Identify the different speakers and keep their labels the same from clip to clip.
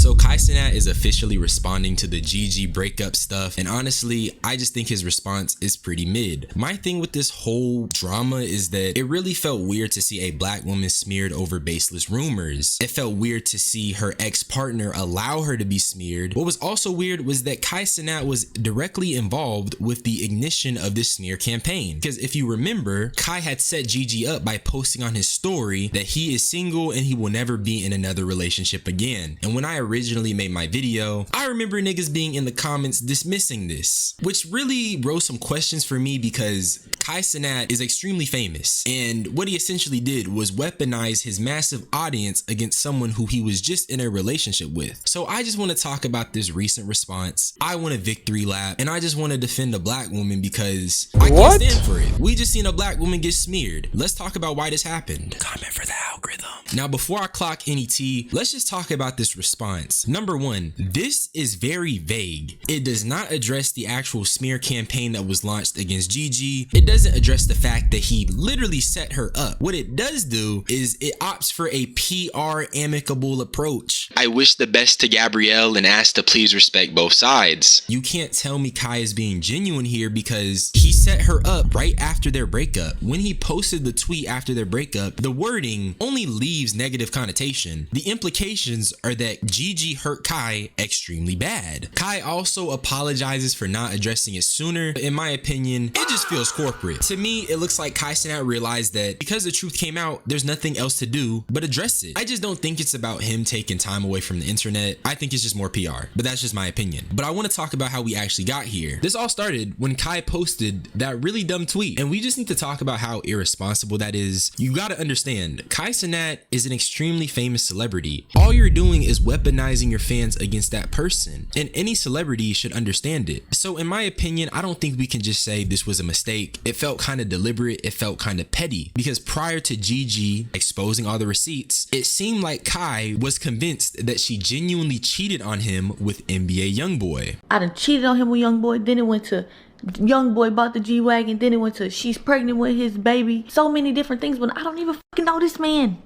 Speaker 1: So Cenat is officially responding to the Gigi breakup stuff, and honestly, I just think his response is pretty mid. My thing with this whole drama is that it really felt weird to see a black woman smeared over baseless rumors. It felt weird to see her ex-partner allow her to be smeared. What was also weird was that Cenat was directly involved with the ignition of this smear campaign. Because if you remember, Kai had set Gigi up by posting on his story that he is single and he will never be in another relationship again. And when I originally made my video, I remember niggas being in the comments dismissing this, which really rose some questions for me because Cenat is extremely famous, and what he essentially did was weaponize his massive audience against someone who he was just in a relationship with. So I just want to talk about this recent response. I want a victory lap, and I just want to defend a black woman because I can't stand for it. We just seen a black woman get smeared. Let's talk about why this happened. Comment for the algorithm. Now, before I clock any tea, let's just talk about this response. Number one, this is very vague. It does not address the actual smear campaign that was launched against Gigi. It doesn't address the fact that he literally set her up. What it does do is it opts for a PR amicable approach. I wish the best to Gabrielle and ask to please respect both sides. You can't tell me Kai is being genuine here because he set her up right after their breakup. When he posted the tweet after their breakup, the wording only leaves negative connotation. The implications are that Gigi hurt Kai extremely bad. Kai also apologizes for not addressing it sooner. In my opinion, it just feels corporate. To me, it looks like Cenat realized that because the truth came out, there's nothing else to do but address it. I just don't think it's about him taking time away from the internet. I think it's just more PR, but that's just my opinion. But I want to talk about how we actually got here. This all started when Kai posted that really dumb tweet, and we just need to talk about how irresponsible that is. You got to understand, Cenat is an extremely famous celebrity. All you're doing is weaponizing your fans against that person, and any celebrity should understand it. So in my opinion, I don't think we can just say this was a mistake. It felt kind of deliberate. It felt kind of petty because prior to Gigi exposing all the receipts, it seemed like Kai was convinced that she genuinely cheated on him with NBA YoungBoy.
Speaker 2: I done cheated on him with YoungBoy, then it went to YoungBoy bought the G-Wagon, then it went to she's pregnant with his baby. So many different things, but I don't even fucking know this man.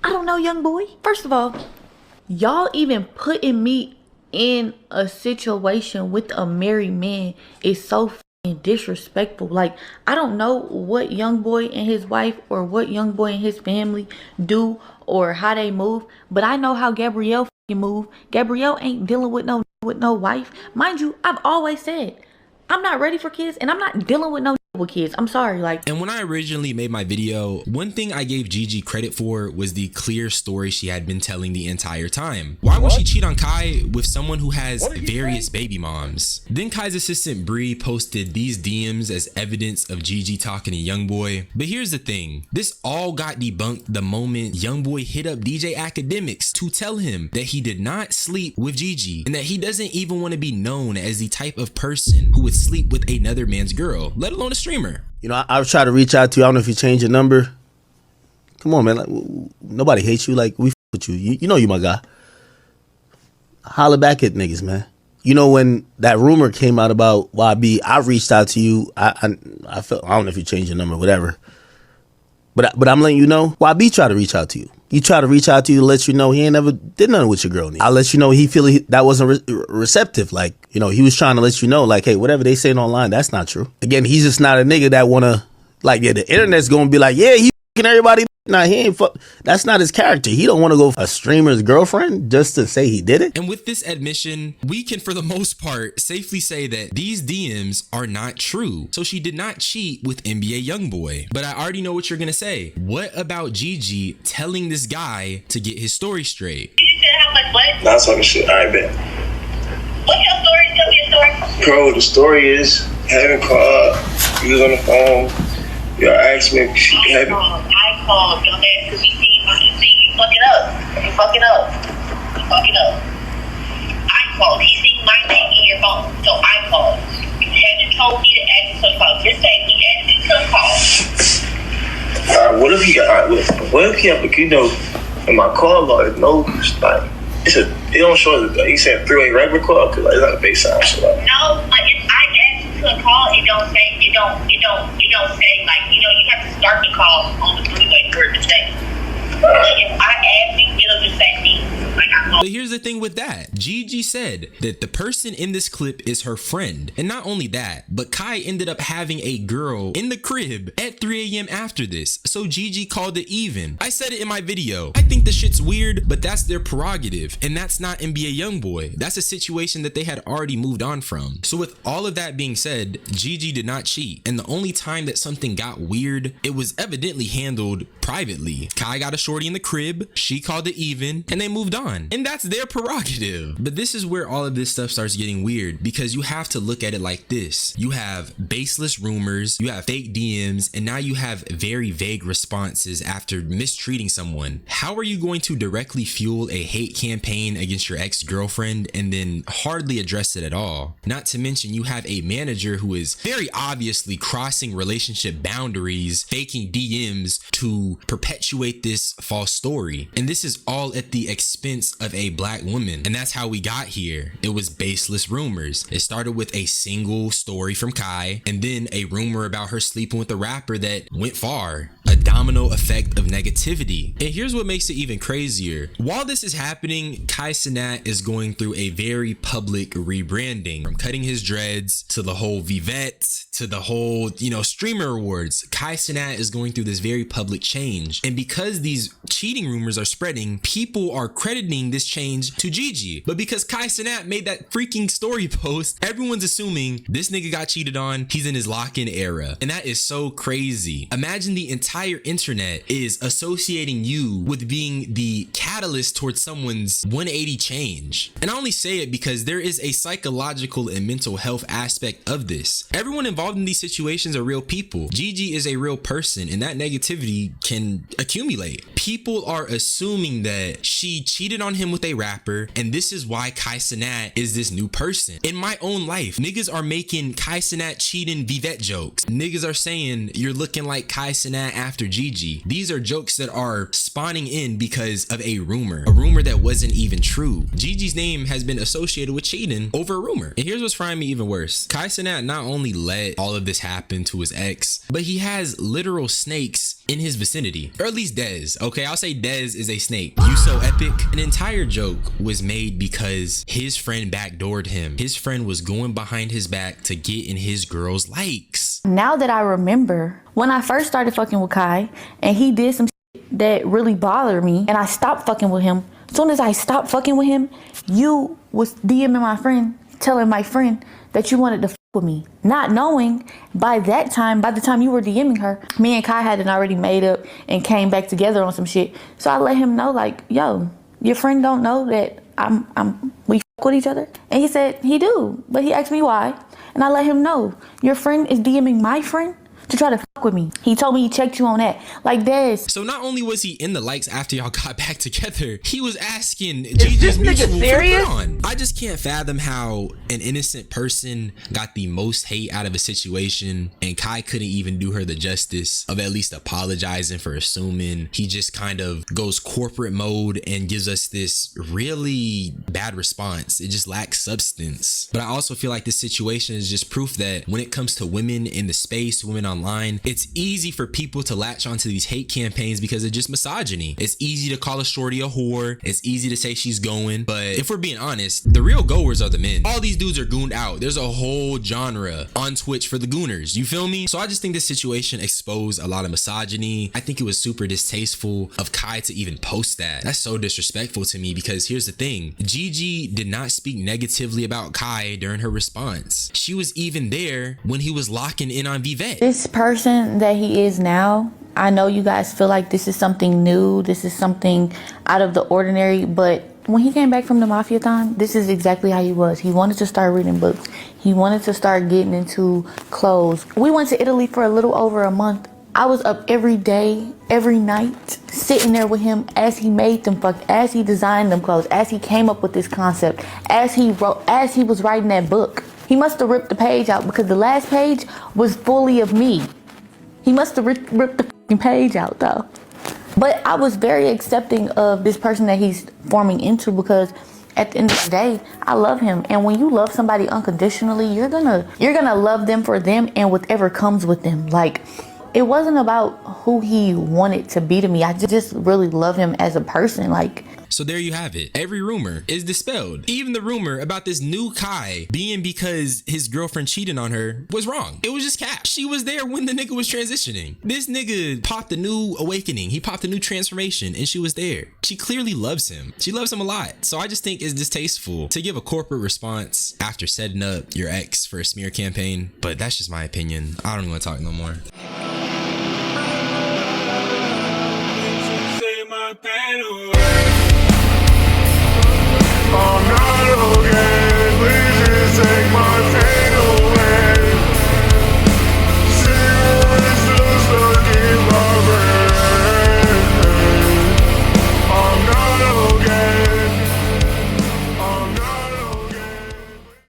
Speaker 2: I don't know YoungBoy. First of all, y'all even putting me in a situation with a married man is so fucking disrespectful. Like, I don't know what YoungBoy and his wife or what YoungBoy and his family do or how they move, but I know how Gabrielle fucking move. Gabrielle ain't dealing with no wife. Mind you, I've always said I'm not ready for kids and I'm not dealing with no with kids. I'm sorry, like. And
Speaker 1: when I originally made my video, one thing I gave Gigi credit for was the clear story she had been telling the entire time. Why would she cheat on Kai with someone who has various baby moms? Then Kai's assistant Bree posted these DMs as evidence of Gigi talking to YoungBoy. But here's the thing, this all got debunked the moment YoungBoy hit up DJ Academics to tell him that he did not sleep with Gigi and that he doesn't even want to be known as the type of person who would sleep with another man's girl, let alone a streamer.
Speaker 3: You know, I try to reach out to you. I don't know if you changed your number. Come on, man. Like, nobody hates you. Like, we f with you. You know you my guy. Holla back at niggas, man. You know, when that rumor came out about YB, I reached out to you. I felt, I don't know if you changed your number, whatever. But I'm letting you know, YB tried to reach out to you. He tried to reach out to you to let you know he ain't never did nothing with your girl. I'll let you know he feel that wasn't receptive. Like, you know, he was trying to let you know, like, hey, whatever they saying online, that's not true. Again, he's just not a nigga that wanna, like, yeah, the internet's gonna be like, yeah, he f***ing everybody. Nah, he ain't fuck. That's not his character. He don't want to go for a streamer's girlfriend just to say he did it.
Speaker 1: And with this admission, we can, for the most part, safely say that these DMs are not true. So she did not cheat with NBA YoungBoy. But I already know what you're gonna say. What about Gigi telling this guy to get his story straight?
Speaker 4: You said how much what?
Speaker 5: Not talking shit. All right, bet.
Speaker 4: What's your story? Tell me your story.
Speaker 5: Bro, the story is having called. You was on the phone. Y'all asked me if she had.
Speaker 4: I called your ass because you fucking up. You fucking up. You fucking up. I called. He seen my name in your phone, so I called. You hadn't told me to ask you to call. Just say he asked you to call.
Speaker 5: What if he got? What if he have? You know, in my call log, no, like it don't show the. He said 3-way regular call because like, it's not a base sound. So like.
Speaker 4: No, like if I asked you to call, it don't say. It don't say like, you know, you have to start the call on the 3-way for it to say. But if I ask you, it'll just say me. Like I
Speaker 1: But here's the thing with that. Gigi said that the person in this clip is her friend. And not only that, but Kai ended up having a girl in the crib at 3 a.m. after this. So Gigi called it even. I said it in my video. I think the shit's weird, but that's their prerogative. And that's not NBA YoungBoy. That's a situation that they had already moved on from. So with all of that being said, Gigi did not cheat. And the only time that something got weird, it was evidently handled privately. Kai got a shorty in the crib, she called it even, and they moved on. And that's their prerogative. But this is where all of this stuff starts getting weird, because you have to look at it like this. You have baseless rumors, you have fake DMs, and now you have very vague responses after mistreating someone. How are you going to directly fuel a hate campaign against your ex-girlfriend and then hardly address it at all? Not to mention you have a manager who is very obviously crossing relationship boundaries, faking DMs to perpetuate this false story. And this is all at the expense of a black woman. And that's how we got here. It was baseless rumors. It started with a single story from Kai, and then a rumor about her sleeping with a rapper that went far. A domino effect of negativity. And here's what makes it even crazier. While this is happening, Kai Cenat is going through a very public rebranding. From cutting his dreads to the whole Vivette to the whole, streamer awards. Kai Cenat is going through this very public change. And because these cheating rumors are spreading, people are crediting this change to Gigi. But because Kai Cenat made that freaking story post, everyone's assuming this nigga got cheated on, he's in his lock-in era. And that is so crazy. Imagine the entire internet is associating you with being the catalyst towards someone's 180 change. And I only say it because there is a psychological and mental health aspect of this. Everyone involved in these situations are real people. Gigi is a real person, and that negativity can accumulate. People are assuming that she cheated on him with a rapper, and this is why Kai Cenat is this new person. In my own life, niggas are making Kai Cenat cheating Vivette jokes. Niggas are saying you're looking like Kai Cenat after Gigi. These are jokes that are spawning in because of a rumor that wasn't even true. Gigi's name has been associated with cheating over a rumor. And here's what's frying me even worse. Kai Cenat not only let all of this happen to his ex, but he has literal snakes in his vicinity, or at least Dez. Okay, I'll say Dez is a snake. You so epic. An entire joke was made because his friend backdoored him. His friend was going behind his back to get in his girl's likes.
Speaker 2: Now that I remember, when I first started fucking with Kai and he did some shit that really bothered me and I stopped fucking with him, as soon as I stopped fucking with him, you was DMing my friend, telling my friend that you wanted to fuck with me. Not knowing by the time you were DMing her, me and Kai hadn't already made up and came back together on some shit. So I let him know, like, yo, your friend don't know that we fuck with each other? And he said he do, but he asked me why. And I let him know, your friend is DMing my friend to try to fuck with me. He told me he checked you on that. Like this.
Speaker 1: So not only was he in the likes after y'all got back together, he was asking Gigi's mutual
Speaker 2: serious?
Speaker 1: On. I just can't fathom how an innocent person got the most hate out of a situation, and Kai couldn't even do her the justice of at least apologizing for assuming. He just kind of goes corporate mode and gives us this really bad response. It just lacks substance. But I also feel like this situation is just proof that when it comes to women in the space, women online, it's easy for people to latch onto these hate campaigns because of just misogyny. It's easy to call a shorty a whore. It's easy to say she's going. But if we're being honest, the real goers are the men. All these dudes are gooned out. There's a whole genre on Twitch for the gooners. You feel me? So I just think this situation exposed a lot of misogyny. I think it was super distasteful of Kai to even post that. That's so disrespectful to me because here's the thing. Gigi did not speak negatively about Kai during her response. She was even there when he was locking in on Vivette.
Speaker 2: This person that he is now, I know you guys feel like this is something new, this is something out of the ordinary, but when he came back from the mafia time, this is exactly how he was. He wanted to start reading books. He wanted to start getting into clothes. We went to Italy for a little over a month. I was up every day, every night, sitting there with him as he made them as he designed them clothes, as he came up with this concept, as he was writing that book. He must have ripped the page out because the last page was fully of me. He must have ripped the page out though. But I was very accepting of this person that he's forming into because at the end of the day, I love him. And when you love somebody unconditionally, you're gonna love them for them and whatever comes with them. Like, it wasn't about who he wanted to be to me. I just really love him as a person. Like,
Speaker 1: so there you have it. Every rumor is dispelled. Even the rumor about this new Kai being because his girlfriend cheated on her was wrong. It was just cap. She was there when the nigga was transitioning. This nigga popped a new awakening. He popped a new transformation and she was there. She clearly loves him. She loves him a lot. So I just think it's distasteful to give a corporate response after setting up your ex for a smear campaign. But that's just my opinion. I don't even want to talk no more.